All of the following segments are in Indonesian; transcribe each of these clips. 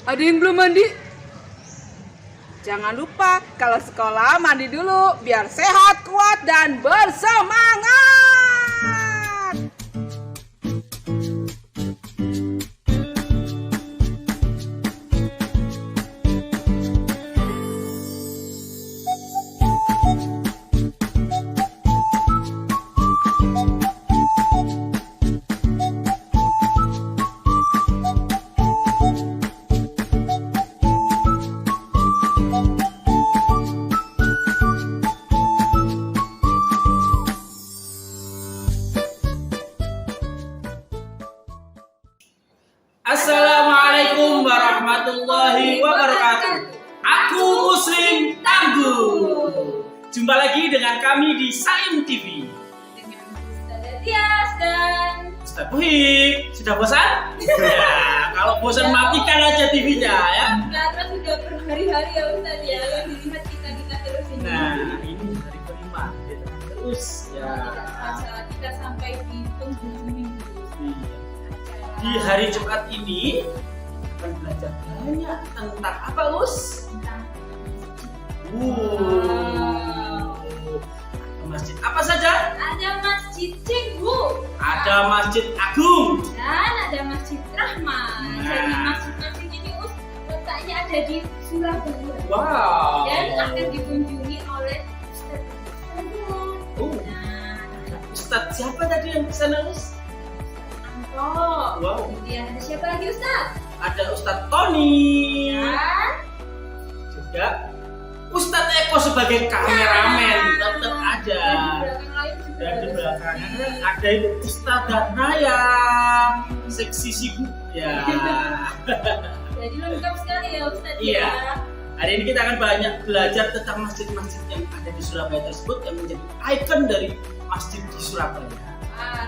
Ada yang belum mandi? Jangan lupa kalau sekolah mandi dulu biar sehat, kuat, dan bersemangat. Assalamualaikum warahmatullahi wabarakatuh. Aku Muslim Tangguh. Jumpa lagi dengan kami di Salim TV Dengan Ustazah Tias dan Ustaz Buhik. Sudah bosan? Ya, kalau bosan matikan aja TV-nya ya. karena sudah berhari-hari ya Ustaz ya yang dilihat kita terus ini. Nah, ini hari kelima kita terus ya. Tidak terasa kita sampai di penghujung minggu. Di hari Jumat ini akan belajar banyak tentang apa, Us? Tentang Masjid apa saja? ada Masjid Cenggu, Ada Masjid Agung. dan ada Masjid Rahman. Nah. Jadi masjid-masjid ini letaknya ada di Surabaya. Wow. Dan akan dikunjungi oleh Ustaz Anto. Oh. Nah, Ustadz siapa tadi yang kesana, Us? Anto. Wow. Kemudian ada siapa lagi Ustaz? Ada Ustadz Tony. Dan Juga Ustadz Eko sebagai kameramen tetap ada. Dan di belakangnya ada itu Ustadzah Naya, seksi sibuk ya. Jadi lengkap sekali ya Ustaz Iya. ya. Hari ini kita akan banyak belajar tentang masjid-masjid yang ada di Surabaya tersebut yang menjadi ikon dari masjid di Surabaya.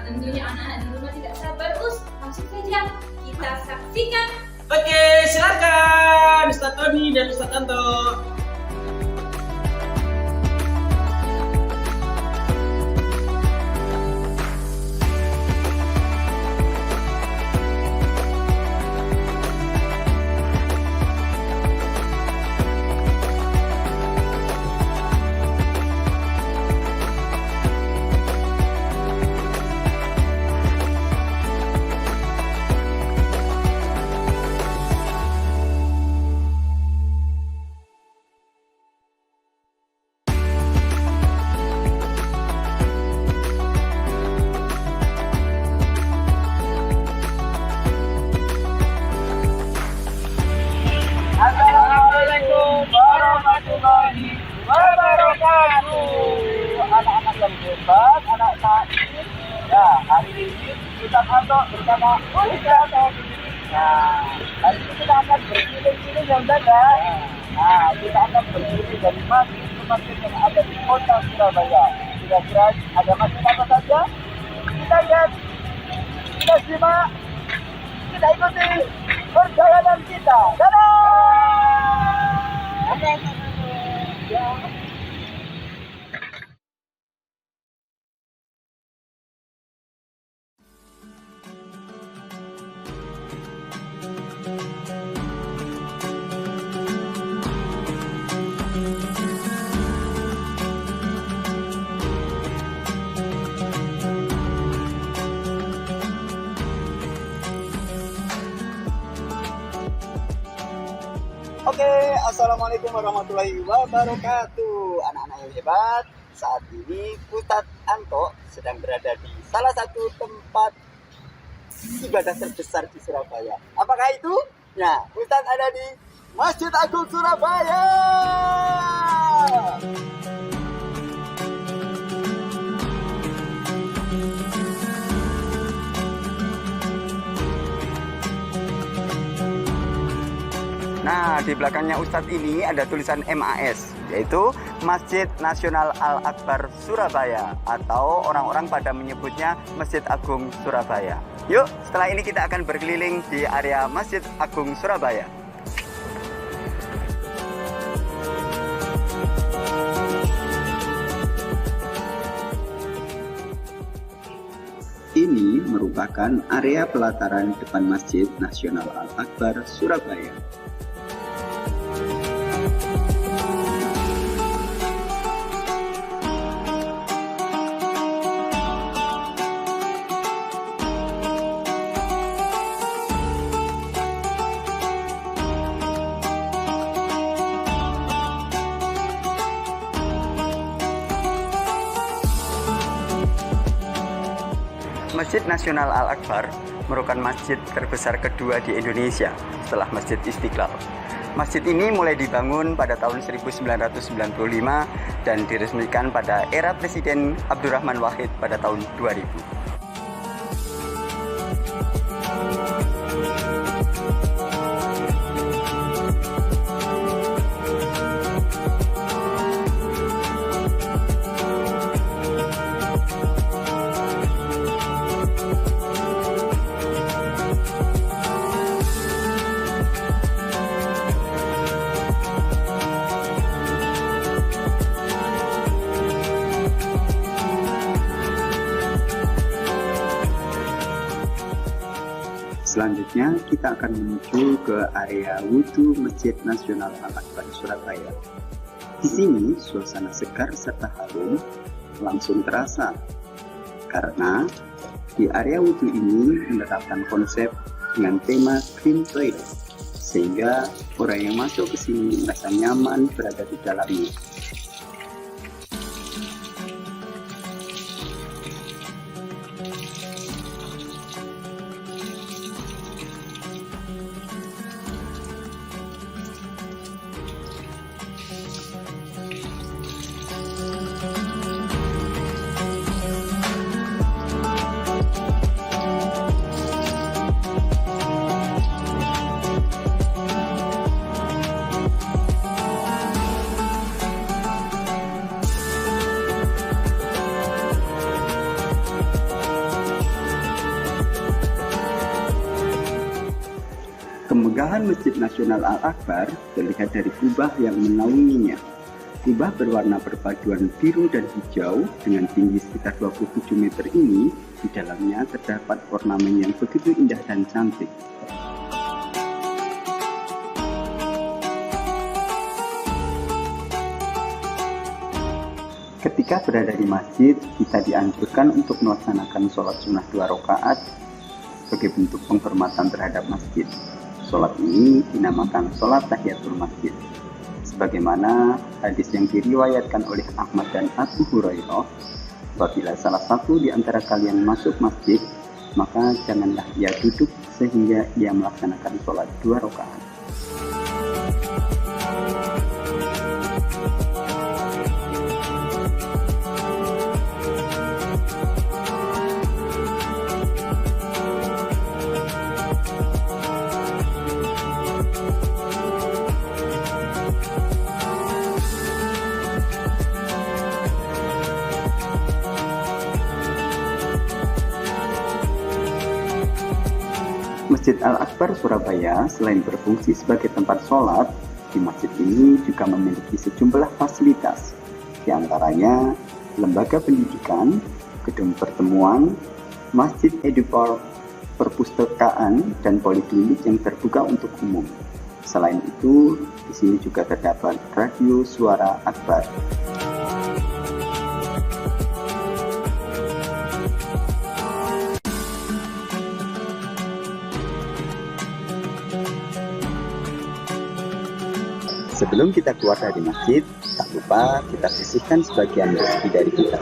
Tentunya anak-anak di rumah tidak sabar langsung saja kita saksikan. Oke, silakan Ustadz Tony dan Ustadz Anto. Assalamualaikum warahmatullahi wabarakatuh. Anak-anak yang hebat, anak sakit. Ya, hari ini kita kantor bersama Ustaz Tony. Nah, hari ini kita akan berkeliling-keliling yang ada. Nah, kita akan berkeliling dari masjid ke masjid yang ada di kota Surabaya. Kira-kira ada masjid apa saja? Kita lihat, kita simak, kita ikuti perjalanan kita. Dadah! Oke, assalamualaikum warahmatullahi wabarakatuh. Anak-anak yang hebat, saat ini Ustadz Anto sedang berada di salah satu tempat ibadah terbesar di Surabaya. Apakah itu? Nah, Ustadz ada di Masjid Agung Surabaya. Nah, di belakangnya Ustadz ini ada tulisan MAS, yaitu Masjid Nasional Al-Akbar Surabaya, atau orang-orang pada menyebutnya Masjid Agung Surabaya. Yuk, setelah ini kita akan berkeliling di area Masjid Agung Surabaya. Ini merupakan area pelataran depan Masjid Nasional Al-Akbar Surabaya. Masjid Nasional Al-Akbar merupakan masjid terbesar kedua di Indonesia setelah Masjid Istiqlal. Masjid ini mulai dibangun pada tahun 1995 dan diresmikan pada era Presiden Abdurrahman Wahid pada tahun 2000. Selanjutnya kita akan menuju ke area wudhu Masjid Nasional Al-Akbar Surabaya. Di sini suasana segar serta harum langsung terasa karena di area wudhu ini menerapkan konsep dengan tema green toilet sehingga orang yang masuk ke sini merasa nyaman berada di dalamnya. Kemegahan Masjid Nasional Al-Akbar terlihat dari kubah yang menaunginya. Kubah berwarna perpaduan biru dan hijau dengan tinggi sekitar 27 meter ini, di dalamnya terdapat ornamen yang begitu indah dan cantik. Ketika berada di masjid, kita dianjurkan untuk melaksanakan sholat sunnah 2 rakaat sebagai bentuk penghormatan terhadap masjid. Sholat ini dinamakan sholat tahiyatul masjid. Sebagaimana hadis yang diriwayatkan oleh Ahmad dan Abu Hurairah, apabila salah satu di antara kalian masuk masjid, maka janganlah ia duduk sehingga ia melaksanakan sholat 2 rakaat. Masjid Al-Akbar Surabaya selain berfungsi sebagai tempat sholat, di masjid ini juga memiliki sejumlah fasilitas, di antaranya lembaga pendidikan, gedung pertemuan, masjid edukor, perpustakaan, dan poliklinik yang terbuka untuk umum. Selain itu, di sini juga terdapat radio suara Akbar. Sebelum kita keluar dari masjid, tak lupa kita sisihkan sebagian rezeki dari kita.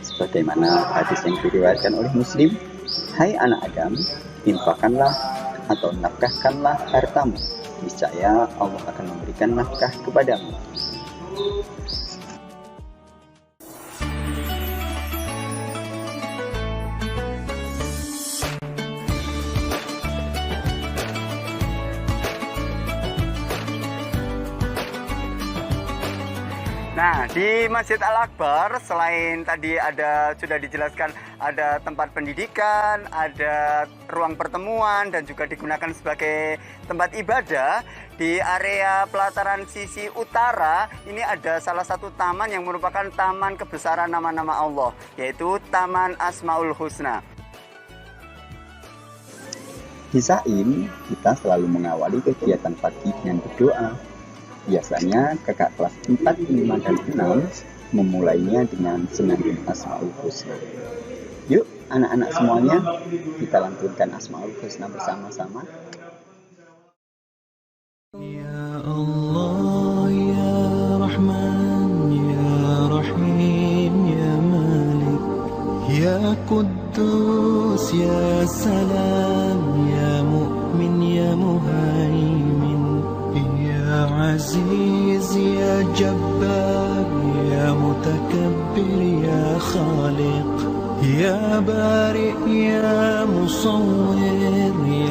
Sebagaimana hadis yang diriwayatkan oleh Muslim, "Hai anak Adam, infakkanlah atau nafkahkanlah hartamu, niscaya Allah akan memberikan nafkah kepadamu." Nah, di Masjid Al-Akbar selain tadi sudah dijelaskan ada tempat pendidikan, ada ruang pertemuan dan juga digunakan sebagai tempat ibadah, di area pelataran sisi utara ini ada salah satu taman yang merupakan taman kebesaran nama-nama Allah, yaitu Taman Asmaul Husna. Di Saim, kita selalu mengawali kegiatan pagi dengan berdoa. Biasanya kakak kelas 4, 5, dan 6 memulainya dengan senandung Asmaul Husna. Yuk anak-anak semuanya, kita lantunkan Asmaul Husna bersama-sama. Ya Allah, Ya Rahman, Ya Rahim, Ya Malik, Ya Quddus. قدوس يا سلام يا مؤمن يا مهيمن يا عزيز يا جبار يا متكبر يا خالق يا بارئ يا مصور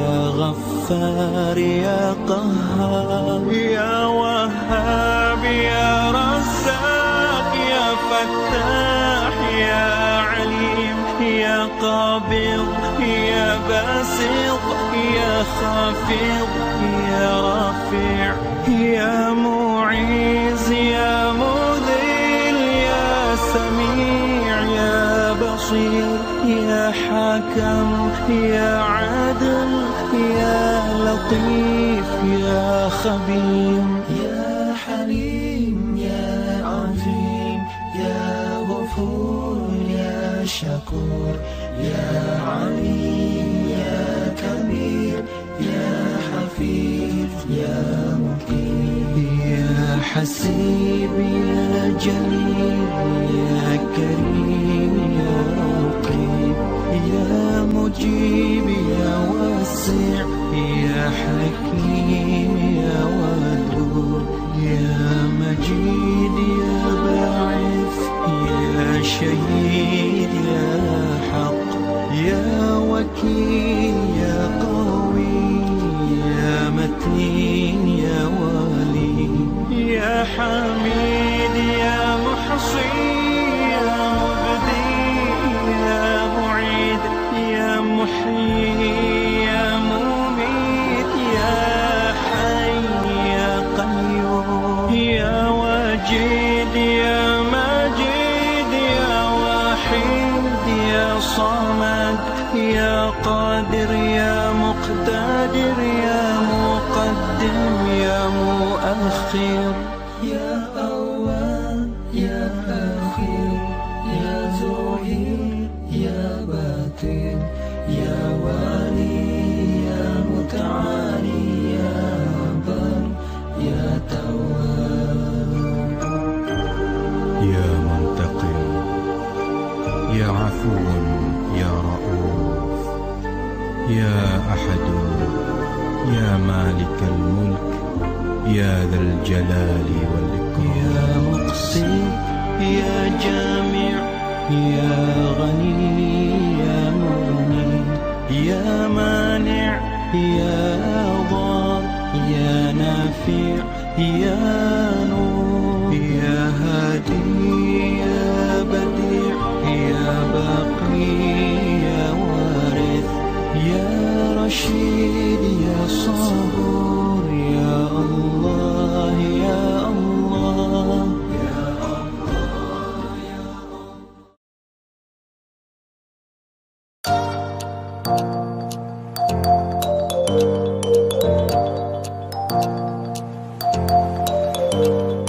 يا غفار يا قهار يا وهاب يا رزاق يا فتاح يا عليم يا قابض يا باسط يا خافض يا رافع يا معيز يا مذل يا سميع يا بصير يا حكم يا عدل يا لطيف يا خبير يا حليم يا عظيم يا غفور يا شكور يا عليم يا كبير يا حفيظ يا مقيم يا حسيب يا جليل يا كريم يا رقيب يا مجيب يا واسع يا حكيم يا ودود يا مجيد يا باعث يا شهيد يا حق يا وكيل يا قوي يا متين يا ولي يا حميد يا محصي يا مبدي يا معيد يا محيي يا مميت يا حي يا قيوم يا واجد يا ماجد يا واحد يا صمد يا قادر يا مقتدر يا مقدم يا مؤخر يا أول يا آخر يا ظاهر يا باطن يا والي يا متعالي يا بر يا تواب يا منتقم يا عفو يا رؤوف يا أحد يا مالك الملك يا ذا الجلال والإكرام يا مقسم يا جامع يا غني يا مغني يا مانع يا ضار يا نافع يا نور يا هادي يا بديع يا باقي يا وارث يا رشيد يا صبور يا الله يا الله يا الله يا الله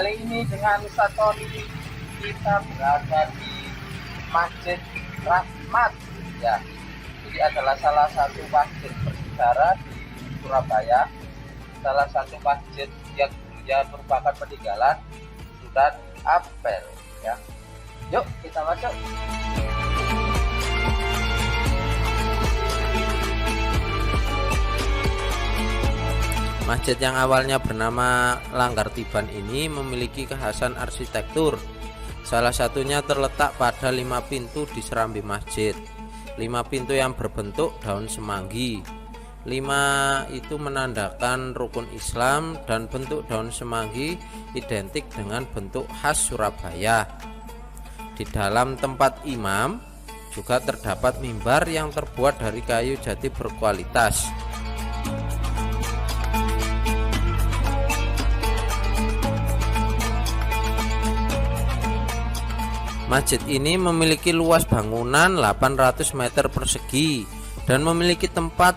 Kali ini dengan Ustaz Tony kita berada di Masjid Rahmat ya. Ini adalah salah satu masjid bersejarah di Surabaya, salah satu masjid yang dulunya merupakan peninggalan Sunan Ampel ya. Yuk kita masuk. Masjid yang awalnya bernama Langgar Tiban ini memiliki kekhasan arsitektur. Salah satunya terletak pada 5 pintu di serambi masjid. 5 pintu yang berbentuk daun semanggi. 5 itu menandakan rukun Islam dan bentuk daun semanggi identik dengan bentuk khas Surabaya. Di dalam tempat imam juga terdapat mimbar yang terbuat dari kayu jati berkualitas. Masjid ini memiliki luas bangunan 800 meter persegi dan memiliki tempat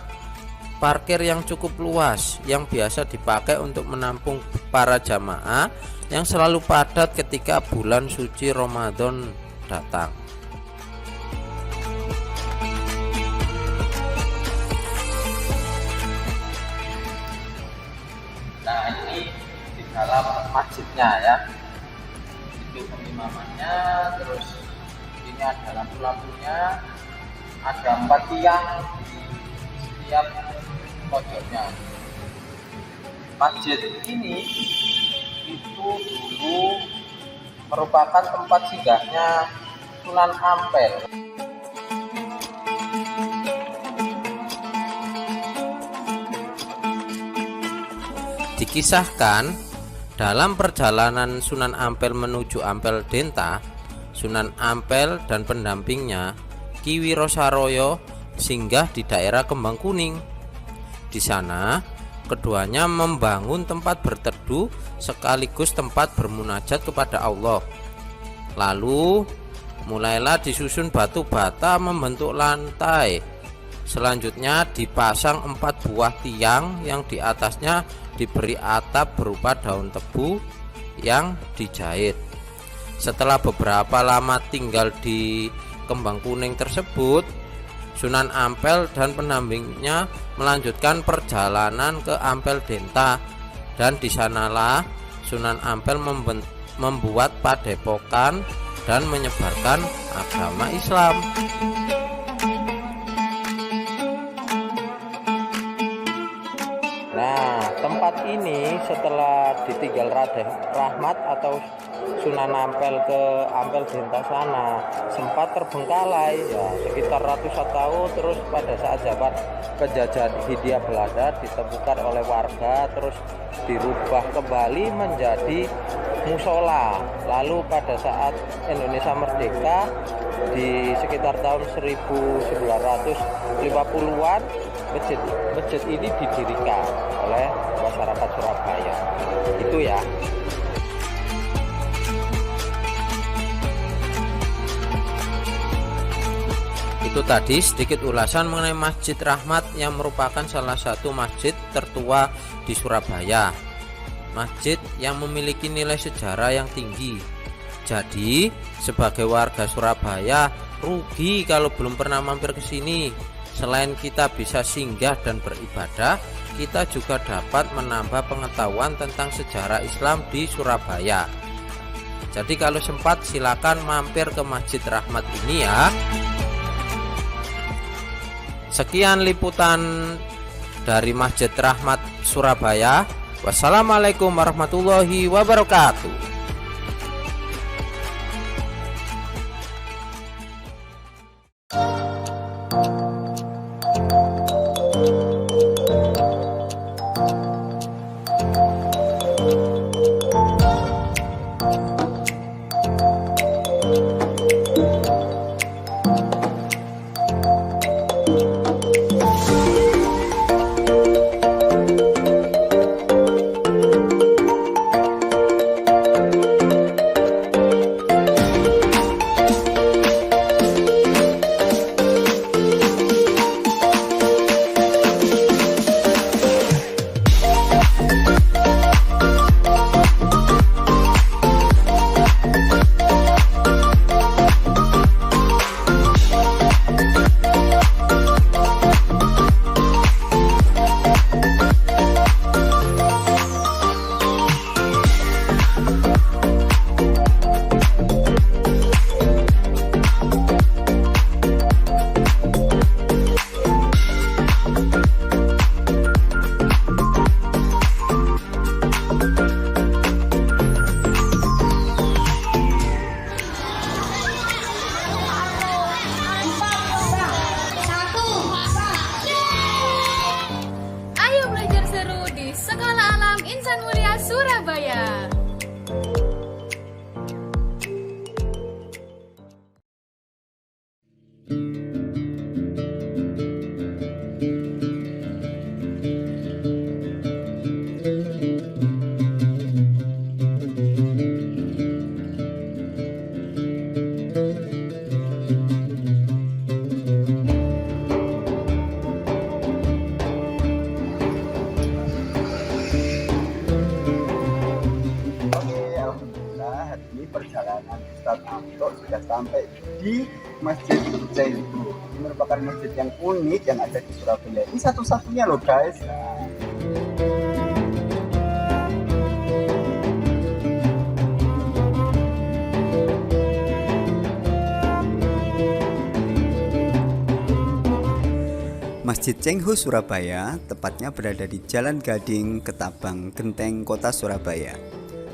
parkir yang cukup luas yang biasa dipakai untuk menampung para jamaah yang selalu padat ketika bulan suci Ramadan datang. Nah ini di dalam masjidnya ya, itu pengimamannya. Terus ini ada lampu-lampunya, ada 4 tiang di setiap pojoknya. Masjid ini itu dulu merupakan tempat singgahnya Sunan Ampel. Dikisahkan dalam perjalanan Sunan Ampel menuju Ampel Denta, Sunan Ampel dan pendampingnya Ki Wiro Saroyo singgah di daerah Kembang Kuning. Di sana, keduanya membangun tempat berteduh sekaligus tempat bermunajat kepada Allah. Lalu, mulailah disusun batu bata membentuk lantai. Selanjutnya dipasang 4 buah tiang yang di atasnya diberi atap berupa daun tebu yang dijahit. Setelah beberapa lama tinggal di Kembang Kuning tersebut, Sunan Ampel dan pendampingnya melanjutkan perjalanan ke Ampel Denta, dan di sanalah Sunan Ampel membuat padepokan dan menyebarkan agama Islam. Nah, tempat ini setelah ditinggal Raden Rahmat atau Sunan Ampel ke Ampel Denta sana sempat terbengkalai ya, sekitar ratusan tahun. Terus pada saat zaman penjajahan Hindia Belanda ditemukan oleh warga, terus dirubah kembali menjadi musola. Lalu pada saat Indonesia merdeka di sekitar tahun 1950-an masjid ini didirikan oleh masyarakat Surabaya. Itu ya. Itu tadi sedikit ulasan mengenai Masjid Rahmat yang merupakan salah satu masjid tertua di Surabaya. Masjid yang memiliki nilai sejarah yang tinggi. Jadi, sebagai warga Surabaya, rugi kalau belum pernah mampir ke sini. Selain kita bisa singgah dan beribadah, kita juga dapat menambah pengetahuan tentang sejarah Islam di Surabaya. Jadi kalau sempat silakan mampir ke Masjid Rahmat ini ya. Sekian liputan dari Masjid Rahmat Surabaya. Wassalamualaikum warahmatullahi wabarakatuh. hari ini perjalanan Ustadz Anto sudah sampai di Masjid Cengho. Ini merupakan masjid yang unik yang ada di Surabaya. Ini satu-satunya loh guys. Masjid Cengho Surabaya tepatnya berada di Jalan Gading, Ketabang, Genteng, Kota Surabaya.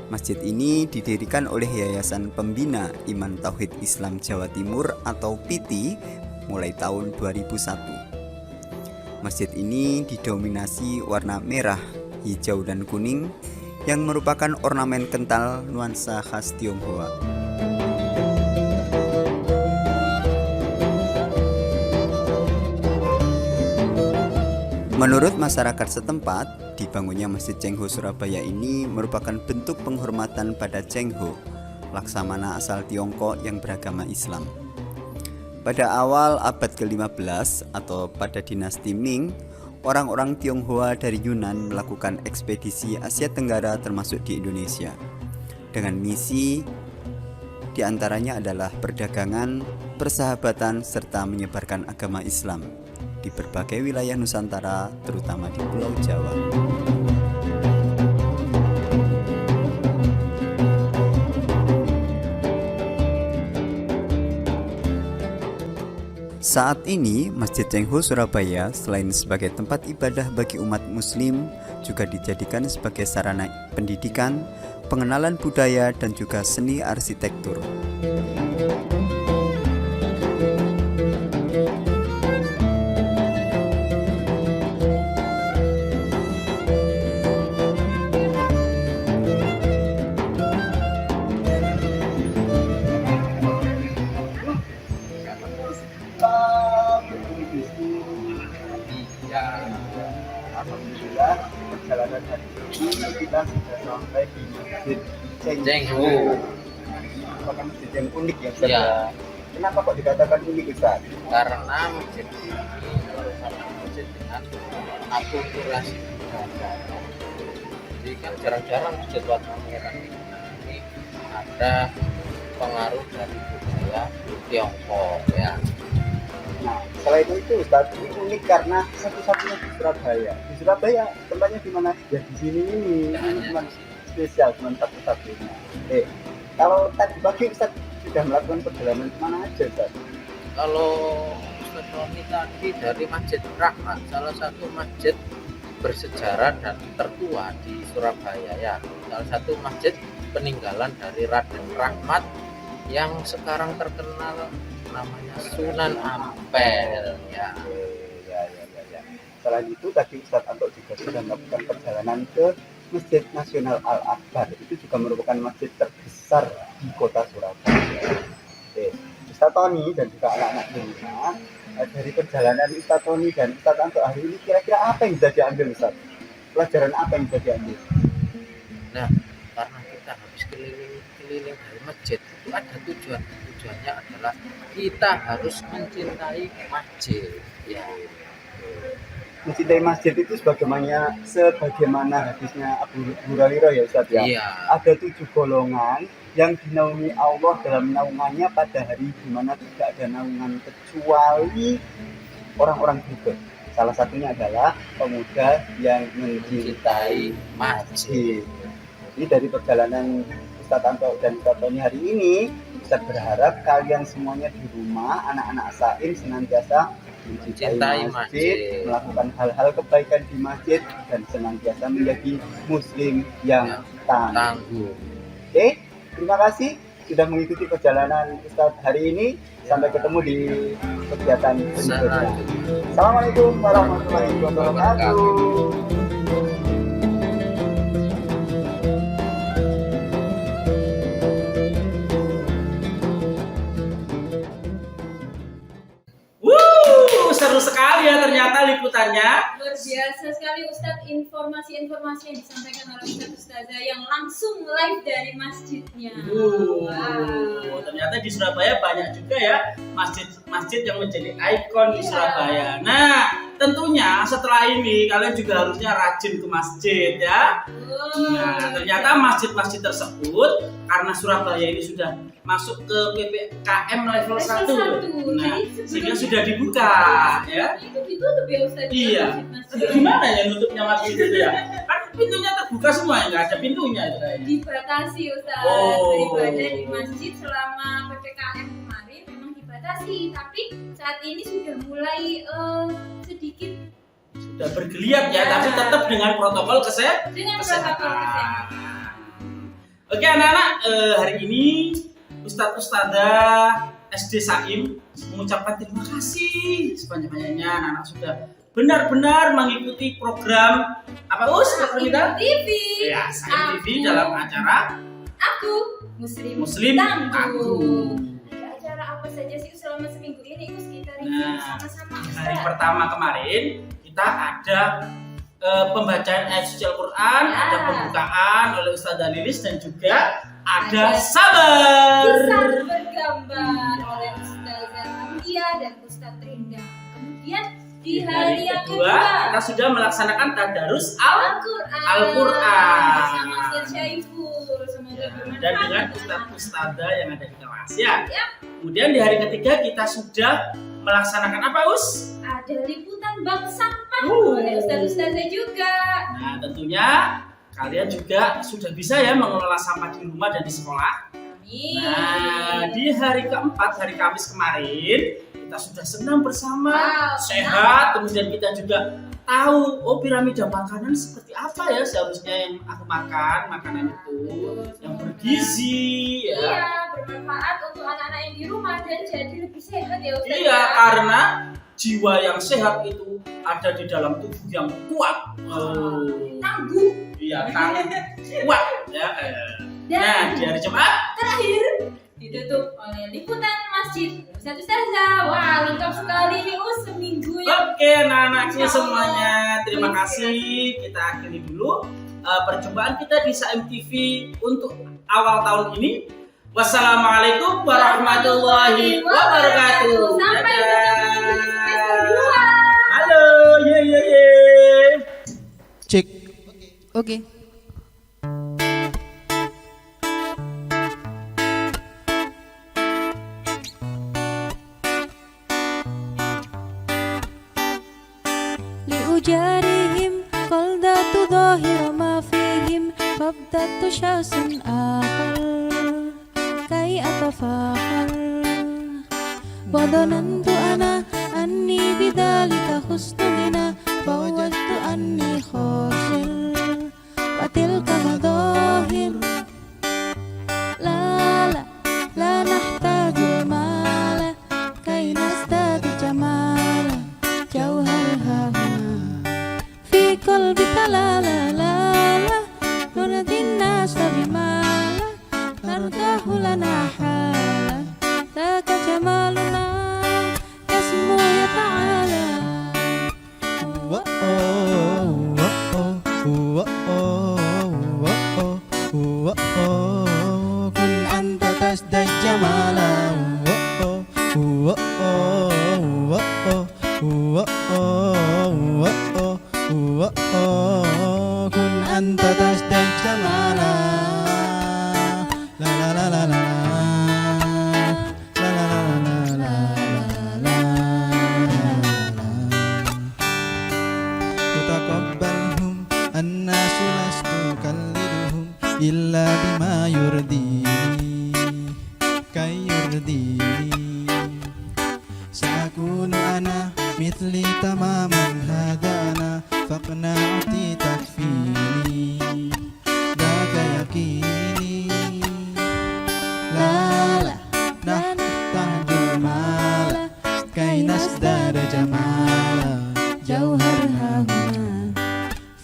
Masjid ini didirikan oleh Yayasan Pembina Iman Tauhid Islam Jawa Timur atau PITI mulai tahun 2001. Masjid ini didominasi warna merah, hijau, dan kuning yang merupakan ornamen kental nuansa khas Tionghoa. Menurut masyarakat setempat, dibangunnya Masjid Cengho Surabaya ini merupakan bentuk penghormatan pada Cengho, laksamana asal Tiongkok yang beragama Islam. Pada awal abad ke-15 atau pada dinasti Ming, orang-orang Tionghoa dari Yunan melakukan ekspedisi Asia Tenggara termasuk di Indonesia. Dengan misi diantaranya adalah perdagangan, persahabatan, serta menyebarkan agama Islam di berbagai wilayah Nusantara, terutama di Pulau Jawa. Saat ini, Masjid Cengho Surabaya selain sebagai tempat ibadah bagi umat muslim, juga dijadikan sebagai sarana pendidikan, pengenalan budaya, dan juga seni arsitektur. Alhamdulillah perjalanan hari ini kita sudah sampai di Masjid Cengho. Merupakan masjid yang unik ya Ustaz. Ya. Kenapa kok dikatakan unik Ustaz? Karena masjid ini merupakan masjid dengan akulturasi budaya. Jadi kan jarang-jarang masjid warna merah ini ada pengaruh dari budaya Tiongkok ya. Nah, selain itu Ustaz, ini unik karena satu-satunya di Surabaya. Di Surabaya tempatnya di mana? Ya di sini ini cuma spesial, cuma satu-satunya. Kalau tadi pagi Ustaz sudah melakukan perjalanan kemana aja Ustaz? Kalau Ustaz Roni tadi dari Masjid Rahmat, salah satu masjid bersejarah dan tertua di Surabaya ya. Salah satu masjid peninggalan dari Raden Rahmat yang sekarang terkenal namanya Sunan Ampel ya. Ya. Selain itu tadi Ustadz Anto juga sudah melakukan perjalanan ke Masjid Nasional Al-Akbar. Itu juga merupakan masjid terbesar di kota Surabaya. Ustadz Tony dan juga anak-anak di rumah, dari perjalanan Ustadz Tony dan Ustadz Anto hari ini kira-kira apa yang bisa diambil Ustadz? Pelajaran apa yang bisa diambil? Nah, karena kita habis keliling-keliling dari masjid itu ada tujuannya adalah kita harus mencintai masjid ya. Mencintai masjid itu sebagaimana hadisnya Abu Hurairah ya Ustaz ya. Iya. Ada 7 golongan yang dinaungi Allah dalam naungannya pada hari di mana tidak ada naungan kecuali orang-orang berikut. Salah satunya adalah pemuda yang mencintai masjid. Ini dari perjalanan Ustadz Anto dan Ustadz Tony hari ini, Ustadz berharap kalian semuanya di rumah, anak-anak Saim senantiasa mencintai masjid, melakukan hal-hal kebaikan di masjid, dan senantiasa menjadi muslim yang tangguh. Oke, terima kasih sudah mengikuti perjalanan Ustadz hari ini. Sampai ketemu di kegiatan berikutnya. Assalamualaikum warahmatullahi wabarakatuh. Seru sekali ya ternyata liputannya. Luar biasa sekali Ustadz, informasi-informasi yang disampaikan oleh Ustadz Ustazah yang langsung live dari masjidnya. Wow. Ternyata di Surabaya banyak juga ya masjid-masjid yang menjadi ikon di Surabaya. Nah, tentunya setelah ini kalian juga harusnya rajin ke masjid ya. Nah, ternyata masjid-masjid tersebut karena Surabaya ini sudah masuk ke PPKM level 1. Nah, sehingga sudah dibuka ya. Itu ditutup ya Ustaz. Iya. Tapi gimana ya nutupnya masjid itu ya? Kan pintunya terbuka semua, nggak ada pintunya itu kayaknya. Dibatasi Ustaz. Oh. Beribadah di masjid selama PPKM kemarin memang dibatasi, tapi saat ini sudah mulai sedikit Sudah bergeliat ya, tapi tetap dengan protokol dengan protokol kesehatan. Oke anak-anak, hari ini Ustadz Ustadzah SD Saim mengucapkan terima kasih sebanyak-banyaknya anak-anak sudah benar-benar mengikuti program apa program kita? TV. Ya, Saim TV dalam acara Aku Muslim Tangguh. Tangguh. Ada acara apa saja sih selama seminggu ini? Us kita review Nah, sama-sama. hari Ustaz. pertama kemarin kita ada pembacaan ayat suci Al-Quran, Ya. ada pembukaan oleh Ustazah Lilis dan juga ada sabar. Kisah bergambar oleh Ustazah Amelia dan Ustaz Rinda. Kemudian di hari yang kedua kita sudah melaksanakan tadarus Al-Quran bersama Ustaz Syaiful. Semoga bermanfaat. dan dengan ustadz-ustadzah yang ada di kelas ya. Ya. Kemudian di hari ketiga kita sudah melaksanakan apa Us? Ada liputan bank sampah Uh. oleh Ustaz-Ustazah juga. Nah tentunya kalian juga sudah bisa ya mengelola sampah di rumah dan di sekolah. Amin. Nah di hari keempat, hari Kamis kemarin kita sudah senang bersama, Wow, sehat, kemudian kita juga tahu oh piramida makanan seperti apa ya seharusnya yang aku makan, makanan itu yang bergizi ya. Iya, bermanfaat untuk anak-anak yang di rumah dan jadi lebih sehat ya Ustaz. Iya, karena jiwa yang sehat itu ada di dalam tubuh yang kuat. Oh. Tangguh. Iya, kuat ya. Nah, di hari Jumat Terakhir ditutup oleh liputan masjid Ustazah. Wah, lengkap sekali nih seminggunya. Oke, anak-anakku Masya Allah. semuanya, terima kasih. Kita akhiri dulu perjumpaan kita di Saim TV untuk awal tahun ini. Wassalamualaikum warahmatullahi wabarakatuh. Sampai ketemu di semester 2. Halo, ye. Cek. Oke. لأجارهم قلدة ظاهر ما فيهم فابدت شخص آخر كي أتفاخر وظننت أنا أني بذلك خست غنى فوجدت أني خاسر وتلك مظاهر لا نحتاج المال كي نزداد جمالا جوهرها هنا في قلبك لا نرضي الناس بما لا نرضاه لنا حالا ذاك جمالنا يسمو يتعالى كن أنت تزداد جمالا كن أنت تزداد جمالا لا لا لا لا لا تتقبلهم الناس لست أكلدهم إلا بما يرضيني كي يرضيني سأكون أنا مثلي تماما هذا أنا فاقناعتي تكفيني ذاك يقيني لا نحتاج المال كي نزداد جمالا جوهرها هنا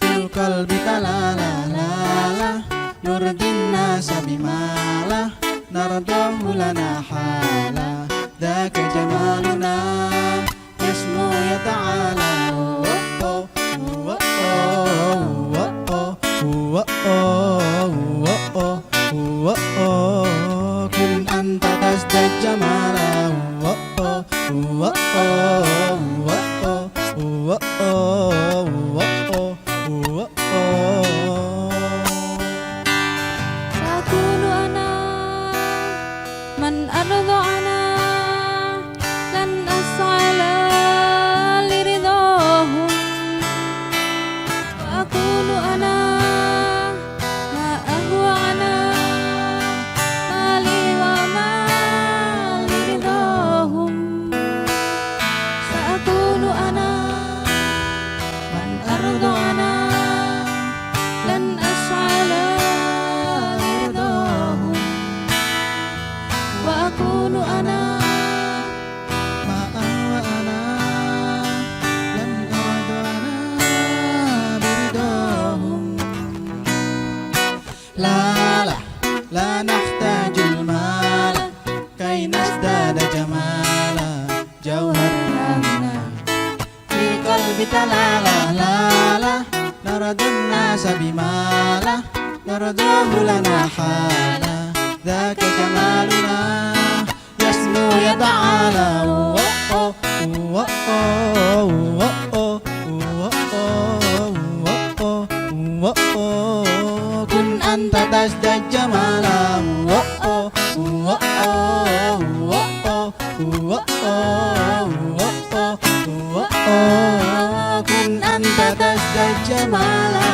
في القلب لا نرضي الناس بما لا نرضاه لنا حالا ذاك جمالنا يسمو يتعالى كن أنت تزداد جمالا سأكون أنا من أرضعنا لن أسعى لرضاهم وأكون أنا ما أهوعنا ما لي وما لرضاهم سأكون أنا من أرضعنا لن أسعى لرضاهم وأكون أنا ما أهوأنا لن أعدنا برضاهم لا نحتاج المال كي نزداد جمالا جوهرنا هنا في قلب تلالا لا نرد الناس بمالا نرضاه لنا حالا ذاك جمالنا يسمو يتعالى كن أنت تزداد جمالا كن أنت تزداد جمالا